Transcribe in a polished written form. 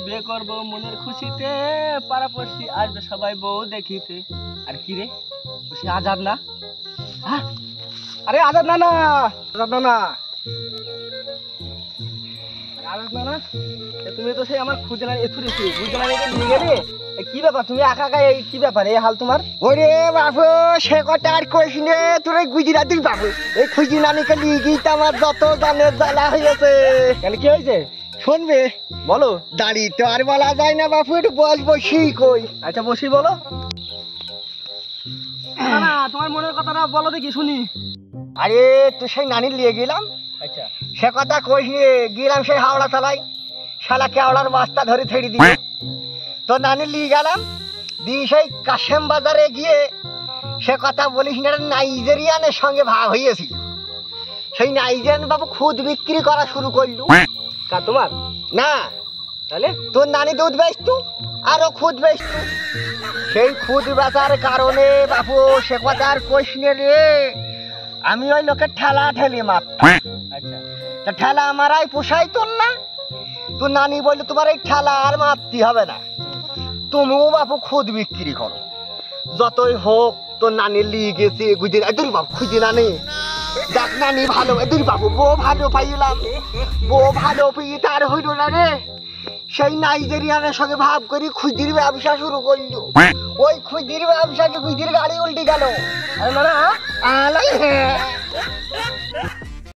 বিয়ে করবো মনের খুশিতে, পাড়াপড়শি আসবে সবাই বউ দেখিতে। আর কি রে, খুশি আজাদ না? আরে আজাদ না, না আজাদ না, না আজাদ না, না তুমি তো সেই আমার খুঁজে না এথুরে বুঝতে না নিয়ে গেলে। কি ব্যাপার, তুমি একা একা এই কি ব্যাপার, এই হাল তোমার? ওরে বাবু, সে কথা আর কইস নে, তোর গুজরাটি বাবু এই খুঁজি নানিকে লিগি তো আমার যত গানের জ্বালা হয়েছে। কেন কি হয়েছে শুনবে? বলো। দাঁড়ি তো আর বলা যায় না বাপু, একটু বস বসি কই। আচ্ছা বসি বলো। না না, তোমার মনের কথাটা বলো দেখি শুনি। আরে তুই সেই নানির লিয়ে গেলাম, আচ্ছা সে কথা কইস নে, গেলাম সেই হাওড়া চালাই, শালা কেওড়ার বাস্তা ধরে ছেড়ে দিয়ে তো নানির লিয়ে গেলাম, দিয়ে সেই কাশেম বাজারে গিয়ে সে কথা বলিস না, নাইজেরিয়ানের সঙ্গে ভাগ হয়েছিল। সেই নাইজেরিয়ান বাবু খুদ বিক্রি করা শুরু করলু। কার তোমার? না, তাহলে তোর নানি দুধ বেচতু আরো খুদ বেচতু। সেই খুদ বেচার কারণে বাপু সে কথা আর কইস নে রে, আমি ওই লোকের ঠেলা ঠেলি মারতাম। আচ্ছা তা ঠেলা আমারাই পোষাই তোর না, তোর নানি বললো তোমার এই ঠেলা আর মারতে হবে না, তুমিও বাপু খুদ বিক্রি করো। যতই হোক তোর নানি লিয়ে গেছে গুজরাট, এদুর বাবু খুঁজে নানি দেখ নানি ভালো, এদুর বাবু বউ ভালো পাইলাম, বউ ভালো পেয়ে তার হইল না রে, সেই নাইজেরিয়ানের সঙ্গে ভাব করি খুদির ব্যবসা শুরু করলো। ওই খুদির ব্যবসাকে খুদির গাড়ি উল্টে গেল। আরে না না আলাই হ্যাঁ